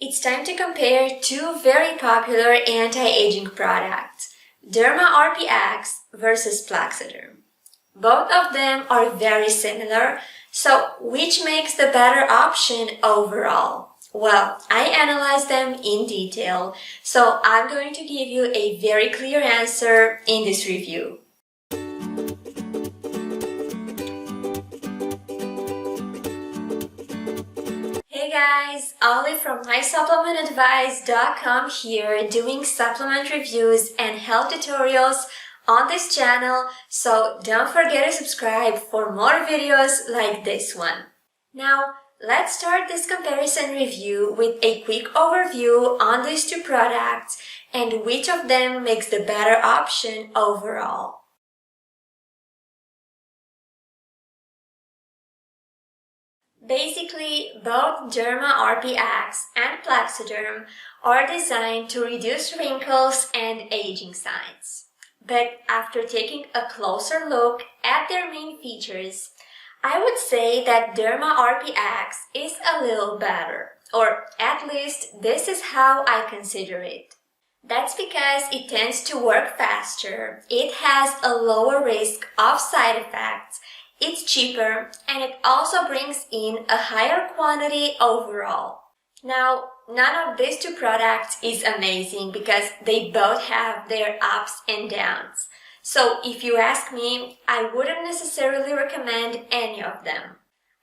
It's time to compare two very popular anti-aging products, Derma RPX versus Plaxiderm. Both of them are very similar, so which makes the better option overall? Well, I analyzed them in detail, so I'm going to give you a very clear answer in this review. Hey guys, Ollie from MySupplementAdvice.com here, doing supplement reviews and health tutorials on this channel, so don't forget to subscribe for more videos like this one. Now, let's start this comparison review with a quick overview on these two products and which of them makes the better option overall. Basically, both Derma RPX and Plaxiderm are designed to reduce wrinkles and aging signs. But after taking a closer look at their main features, I would say that Derma RPX is a little better, or at least this is how I consider it. That's because it tends to work faster, it has a lower risk of side effects, it's cheaper, and it also brings in a higher quantity overall. Now, none of these two products is amazing because they both have their ups and downs. So if you ask me, I wouldn't necessarily recommend any of them.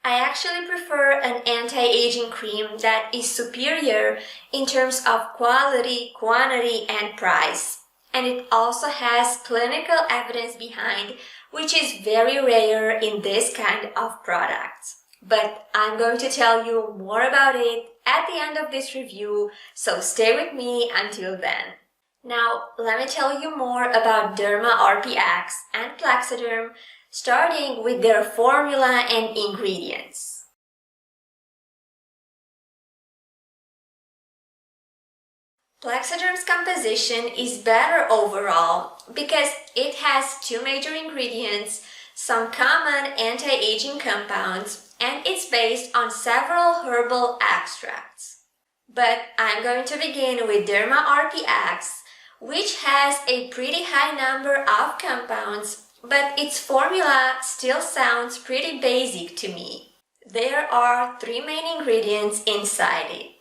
I actually prefer an anti-aging cream that is superior in terms of quality, quantity, and price. And it also has clinical evidence behind, which is very rare in this kind of products. But I'm going to tell you more about it at the end of this review, so stay with me until then. Now, let me tell you more about Derma RPX and Plaxiderm, starting with their formula and ingredients. Plaxiderm's composition is better overall because it has two major ingredients, some common anti-aging compounds, and it's based on several herbal extracts. But I'm going to begin with Derma RPX, which has a pretty high number of compounds, but its formula still sounds pretty basic to me. There are three main ingredients inside it: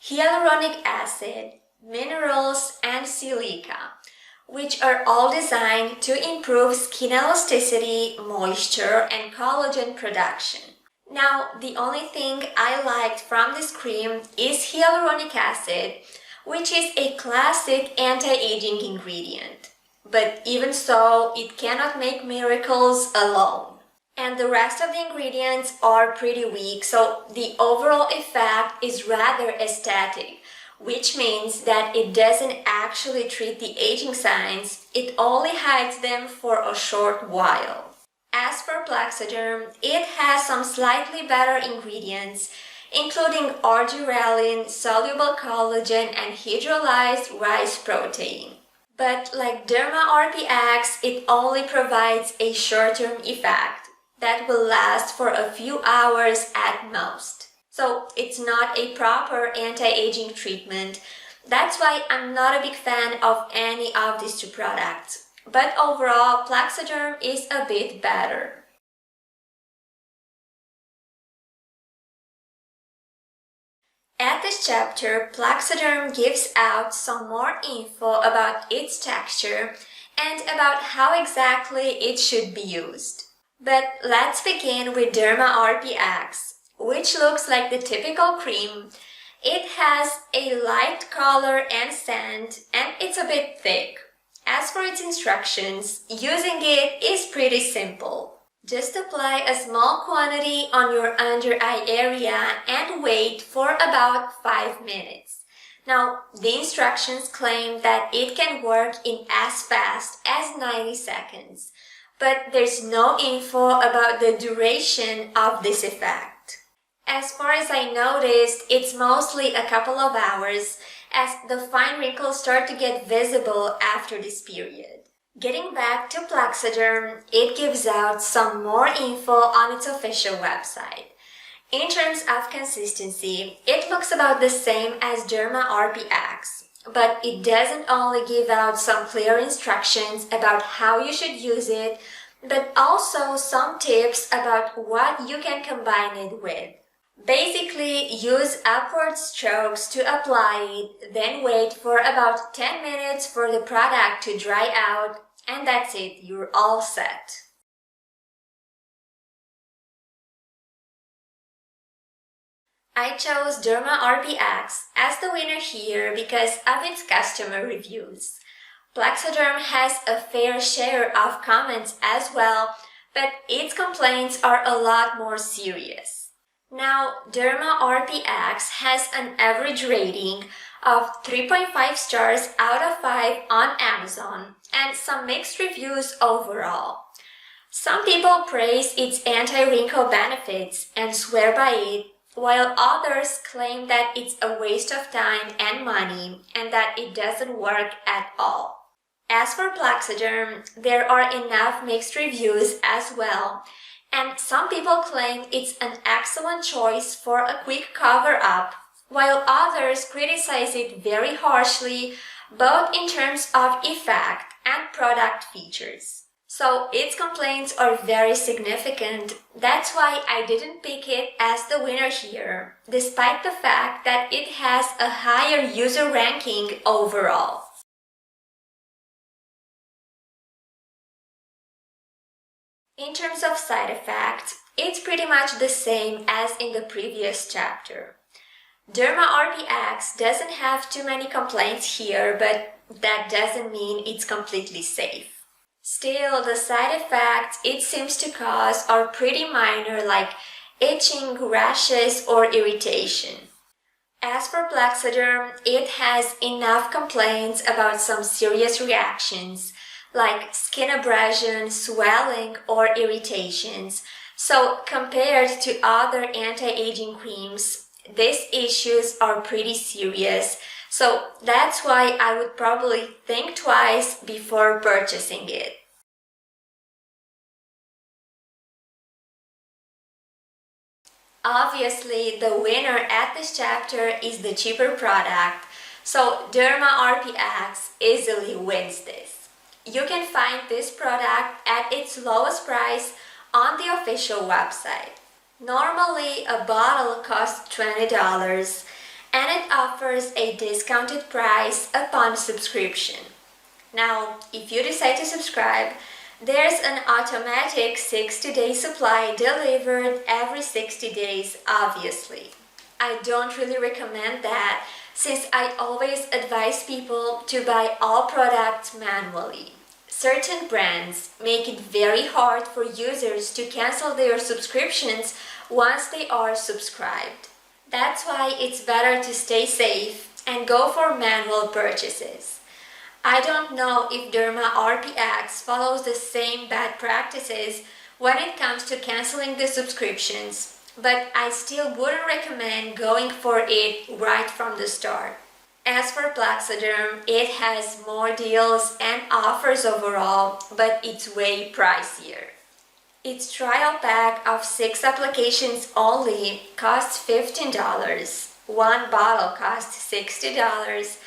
hyaluronic acid, minerals, and silica, which are all designed to improve skin elasticity, moisture, and collagen production. Now, the only thing I liked from this cream is hyaluronic acid, which is a classic anti-aging ingredient. But even so, it cannot make miracles alone. And the rest of the ingredients are pretty weak, so the overall effect is rather aesthetic, which means that it doesn't actually treat the aging signs, it only hides them for a short while. As for Plaxiderm, it has some slightly better ingredients, including orgyrelin, soluble collagen, and hydrolyzed rice protein. But like Derma RPX, it only provides a short-term effect that will last for a few hours at most. So it's not a proper anti-aging treatment. That's why I'm not a big fan of any of these two products. But overall, Plaxiderm is a bit better. At this chapter, Plaxiderm gives out some more info about its texture and about how exactly it should be used. But let's begin with Derma RPX, which looks like the typical cream. It has a light color and scent, and it's a bit thick. As for its instructions, using it is pretty simple. Just apply a small quantity on your under eye area and wait for about 5 minutes. Now, the instructions claim that it can work in as fast as 90 seconds, but there's no info about the duration of this effect. As far as I noticed, it's mostly a couple of hours, as the fine wrinkles start to get visible after this period. Getting back to Plaxiderm, it gives out some more info on its official website. In terms of consistency, it looks about the same as Derma RPX, but it doesn't only give out some clear instructions about how you should use it, but also some tips about what you can combine it with. Basically, use upward strokes to apply it, then wait for about 10 minutes for the product to dry out, and that's it, you're all set. I chose Derma RPX as the winner here because of its customer reviews. Plexaderm has a fair share of comments as well, but its complaints are a lot more serious. Now, Derma RPX has an average rating of 3.5 stars out of 5 on Amazon and some mixed reviews overall. Some people praise its anti-wrinkle benefits and swear by it, while others claim that it's a waste of time and money and that it doesn't work at all. As for Plexaderm, there are enough mixed reviews as well, and some people claim it's an excellent choice for a quick cover-up, while others criticize it very harshly, both in terms of effect and product features. So its complaints are very significant. That's why I didn't pick it as the winner here, despite the fact that it has a higher user ranking overall. In terms of side effects, it's pretty much the same as in the previous chapter. Derma RPX doesn't have too many complaints here, but that doesn't mean it's completely safe. Still, the side effects it seems to cause are pretty minor, like itching, rashes, or irritation. As for Plexaderm, it has enough complaints about some serious reactions, like skin abrasion, swelling, or irritations. So compared to other anti-aging creams, these issues are pretty serious. So that's why I would probably think twice before purchasing it. Obviously, the winner at this chapter is the cheaper product, so Derma RPX easily wins this. You can find this product at its lowest price on the official website. Normally, a bottle costs $20, and it offers a discounted price upon subscription. Now, if you decide to subscribe, there's an automatic 60-day supply delivered every 60 days, obviously. I don't really recommend that since I always advise people to buy all products manually. Certain brands make it very hard for users to cancel their subscriptions once they are subscribed. That's why it's better to stay safe and go for manual purchases. I don't know if Derma RPX follows the same bad practices when it comes to canceling the subscriptions, but I still wouldn't recommend going for it right from the start. As for Plexaderm, it has more deals and offers overall, but it's way pricier. Its trial pack of 6 applications only costs $15, one bottle costs $60,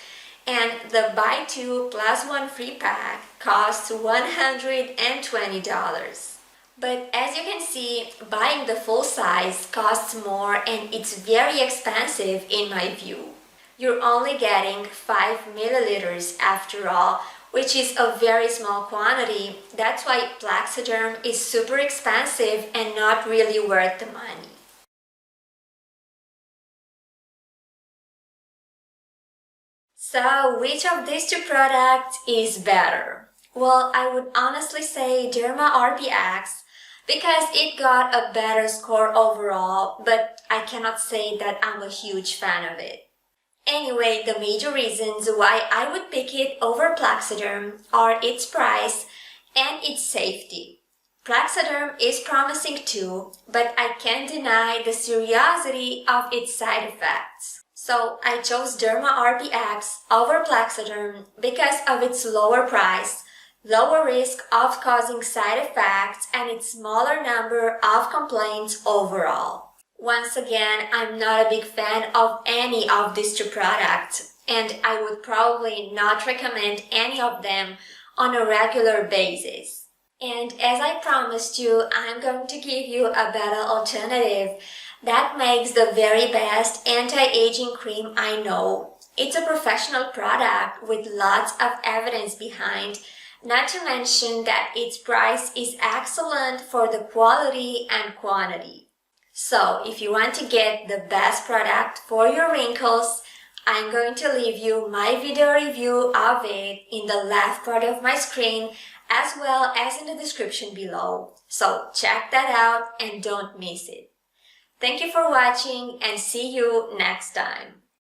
and the buy 2 plus 1 free pack costs $120. But as you can see, buying the full size costs more and it's very expensive in my view. You're only getting 5 milliliters after all, which is a very small quantity. That's why Plexaderm is super expensive and not really worth the money. So, which of these two products is better? Well, I would honestly say Derma RPX because it got a better score overall, but I cannot say that I'm a huge fan of it. Anyway, the major reasons why I would pick it over Plexaderm are its price and its safety. Plexaderm is promising too, but I can't deny the seriousity of its side effects. So I chose Derma RPX over Plexaderm because of its lower price, lower risk of causing side effects, and its smaller number of complaints overall. Once again, I'm not a big fan of any of these two products, and I would probably not recommend any of them on a regular basis. And as I promised you, I'm going to give you a better alternative that makes the very best anti-aging cream I know. It's a professional product with lots of evidence behind, not to mention that its price is excellent for the quality and quantity. So, if you want to get the best product for your wrinkles, I'm going to leave you my video review of it in the left part of my screen as well as in the description below. So check that out and don't miss it. Thank you for watching and see you next time.